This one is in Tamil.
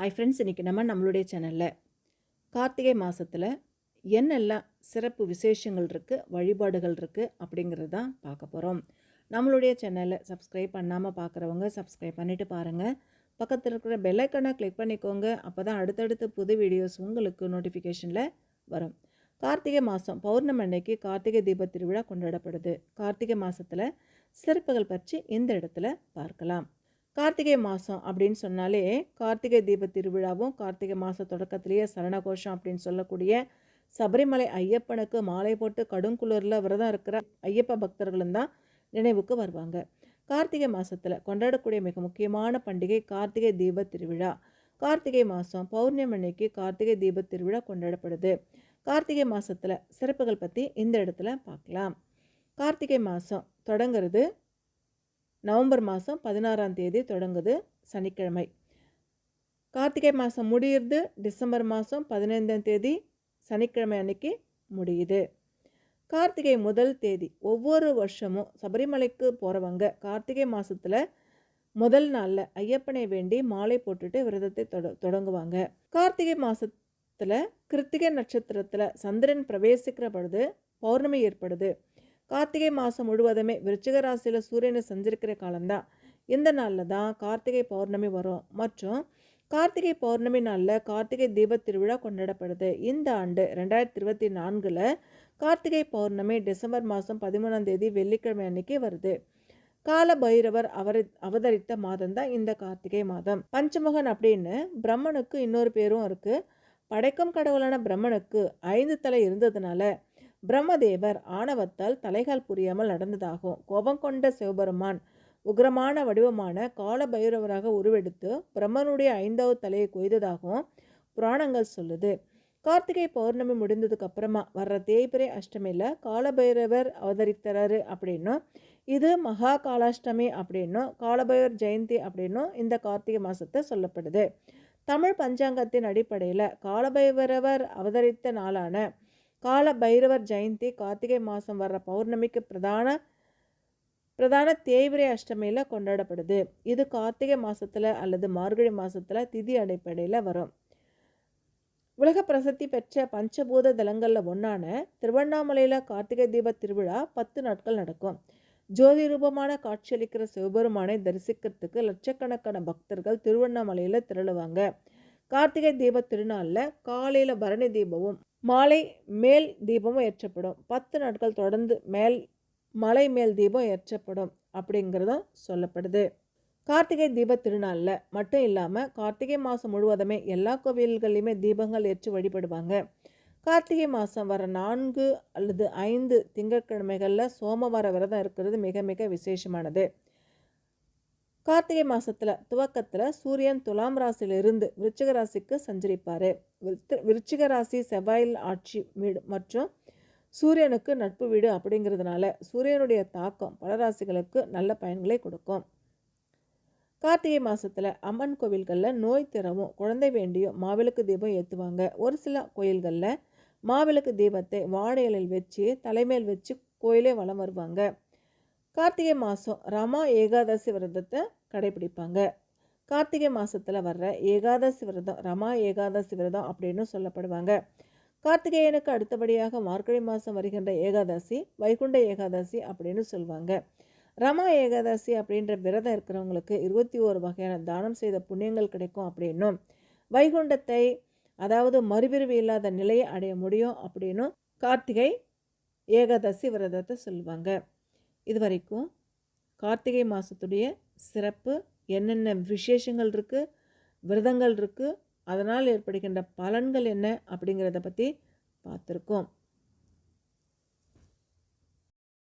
ஹாய் ஃப்ரெண்ட்ஸ், இன்றைக்கி நம்மளுடைய சேனலில் கார்த்திகை மாதத்தில் என்னெல்லாம் சிறப்பு விசேஷங்கள் இருக்குது, வழிபாடுகள் இருக்குது அப்படிங்கிறது தான் பார்க்க போகிறோம். நம்மளுடைய சேனலை சப்ஸ்கிரைப் பண்ணாமல் பார்க்குறவங்க சப்ஸ்கிரைப் பண்ணிவிட்டு பாருங்கள். பக்கத்தில் இருக்கிற பெல்லைக்கனை கிளிக் பண்ணிக்கோங்க. அப்போ தான் அடுத்தடுத்து புது வீடியோஸ் உங்களுக்கு நோட்டிஃபிகேஷனில் வரும். கார்த்திகை மாதம் பௌர்ணமி அன்னைக்கு கார்த்திகை தீப திருவிழா கொண்டாடப்படுது. கார்த்திகை மாதத்தில் சிறப்புகள் பற்றி இந்த இடத்துல பார்க்கலாம். கார்த்திகை மாதம் அப்படின்னு சொன்னாலே கார்த்திகை தீப திருவிழாவும், கார்த்திகை மாத தொடக்கத்திலேயே சரணகோஷம் அப்படின்னு சொல்லக்கூடிய சபரிமலை ஐயப்பனுக்கு மாலை போட்டு கடுங்குளிரில் விரதம் இருக்கிற ஐயப்ப பக்தர்களும் தான் நினைவுக்கு வருவாங்க. கார்த்திகை மாதத்தில் கொண்டாடக்கூடிய மிக முக்கியமான பண்டிகை கார்த்திகை தீப திருவிழா. கார்த்திகை மாதம் பௌர்ணமி அன்னைக்கு கார்த்திகை தீப திருவிழா கொண்டாடப்படுது. கார்த்திகை மாதத்தில் சிறப்புகள் பற்றி இந்த இடத்துல பார்க்கலாம். கார்த்திகை மாதம் தொடங்கிறது நவம்பர் மாதம் 16ஆம் தேதி தொடங்குது, சனிக்கிழமை. கார்த்திகை மாதம் முடியுறது டிசம்பர் மாதம் 15ஆம் தேதி சனிக்கிழமை அன்னைக்கு முடியுது. கார்த்திகை முதல் தேதி ஒவ்வொரு வருஷமும் சபரிமலைக்கு போகிறவங்க கார்த்திகை மாதத்தில் முதல் நாளில் ஐயப்பனை வேண்டி மாலை போட்டுட்டு விரதத்தை தொடங்குவாங்க. கார்த்திகை மாதத்தில் கிருத்திகை நட்சத்திரத்தில் சந்திரன் பிரவேசிக்கிற பொழுது பௌர்ணமி ஏற்படுது. கார்த்திகை மாதம் முழுவதுமே விருச்சிக ராசியில் சூரியனை சஞ்சரிக்கிற காலம்தான். இந்த நாளில் தான் கார்த்திகை பௌர்ணமி வரும். மற்றும் கார்த்திகை பௌர்ணமி நாளில் கார்த்திகை தீப திருவிழா கொண்டாடப்படுது. இந்த ஆண்டு 2024 கார்த்திகை பௌர்ணமி டிசம்பர் மாதம் 13ஆம் தேதி வெள்ளிக்கிழமை அன்னைக்கு வருது. கால பைரவர் அவதரித்த மாதம் தான் இந்த கார்த்திகை மாதம். பஞ்சமுகன் அப்படின்னு பிரம்மனுக்கு இன்னொரு பேரும் இருக்குது. படைக்கும் கடவுளான பிரம்மனுக்கு 5 தலை இருந்ததுனால பிரம்மதேவர் ஆணவத்தால் தலைகால் புரியாமல் நடந்ததாகும். கோபம் கொண்ட சிவபெருமான் உக்ரமான வடிவமான கால பைரவராக உருவெடுத்து பிரம்மனுடைய 5வது தலையை கொய்ததாகவும் புராணங்கள் சொல்லுது. கார்த்திகை பௌர்ணமி முடிந்ததுக்கு அப்புறமா வர்ற தேய்பிரை அஷ்டமியில் காலபைரவர் அவதரித்தாரு அப்படின்னும், இது மகா காலாஷ்டமி அப்படின்னும், காலபைரவர் ஜெயந்தி அப்படின்னும் இந்த கார்த்திகை மாதத்தை சொல்லப்படுது. தமிழ் பஞ்சாங்கத்தின் அடிப்படையில் காலபைரவர் அவதரித்த நாளான கால பைரவர் ஜெயந்தி கார்த்திகை மாதம் வர்ற பௌர்ணமிக்கு பிரதான தேய்பிரை அஷ்டமியில் கொண்டாடப்படுது. இது கார்த்திகை மாதத்தில் அல்லது மார்கழி மாதத்தில் திதி அடிப்படையில் வரும். உலக பிரசித்தி பெற்ற பஞ்சபூத தலங்களில் ஒன்றான திருவண்ணாமலையில் கார்த்திகை தீப திருவிழா 10 நாட்கள் நடக்கும். ஜோதி ரூபமான காட்சியளிக்கிற சிவபெருமானை தரிசிக்கிறதுக்கு லட்சக்கணக்கான பக்தர்கள் திருவண்ணாமலையில் திரளுவாங்க. கார்த்திகை தீப திருநாளில் காலையில் பரணி தீபமும் மாலை மேல் தீபமும் ஏற்றப்படும். 10 நாட்கள் தொடர்ந்து மலை மேல் தீபம் ஏற்றப்படும் அப்படிங்கிறதும் சொல்லப்படுது. கார்த்திகை தீப திருநாளில் மட்டும் இல்லாமல் கார்த்திகை மாதம் முழுவதுமே எல்லா கோவில்கள்லையுமே தீபங்கள் ஏற்றி வழிபடுவாங்க. கார்த்திகை மாதம் வர 4 அல்லது 5 திங்கட்கிழமைகளில் சோமவார விரதம் இருக்கிறது மிக மிக விசேஷமானது. கார்த்திகை மாதத்தில் துவக்கத்தில் சூரியன் துலாம் ராசியிலிருந்து விருச்சிக ராசிக்கு சஞ்சரிப்பார். விருச்சிக ராசி செவ்வாயில் ஆட்சி வீடு மற்றும் சூரியனுக்கு நட்பு வீடு அப்படிங்கிறதுனால சூரியனுடைய தாக்கம் பல ராசிகளுக்கு நல்ல பயன்களை கொடுக்கும். கார்த்திகை மாதத்தில் அம்மன் கோவில்களில் நோய் திறவும் குழந்தை வேண்டியும் மாவிளக்கு தீபம் ஏற்றுவாங்க. ஒரு சில கோயில்களில் மாவிளக்கு தீபத்தை வாழை இலையில் வச்சு தலைமையில் வச்சு கோயிலே வலம் வருவாங்க. கார்த்திகை மாதம் ரமா ஏகாதசி விரதத்தை கடைபிடிப்பாங்க. கார்த்திகை மாதத்தில் வர்ற ஏகாதசி விரதம் ரமா ஏகாதசி விரதம் அப்படின்னு சொல்லப்படுவாங்க. கார்த்திகேயனுக்கு அடுத்தபடியாக மார்கழி மாதம் வருகின்ற ஏகாதசி வைகுண்ட ஏகாதசி அப்படின்னு சொல்லுவாங்க. ரமா ஏகாதசி அப்படின்ற விரதம் இருக்கிறவங்களுக்கு 21 வகையான தானம் செய்த புண்ணியங்கள் கிடைக்கும் அப்படின்னும், வைகுண்டத்தை அதாவது மறுபிரிவு இல்லாத நிலையை அடைய முடியும் அப்படின்னும் கார்த்திகை ஏகாதசி விரதத்தை சொல்லுவாங்க. இது வரைக்கும் கார்த்திகை மாதத்துடைய சிறப்பு, என்னென்ன விசேஷங்கள் இருக்குது, விரதங்கள் இருக்குது, அதனால் ஏற்படுகின்ற பலன்கள் என்ன அப்படிங்கிறத பற்றி பார்த்துருக்கோம்.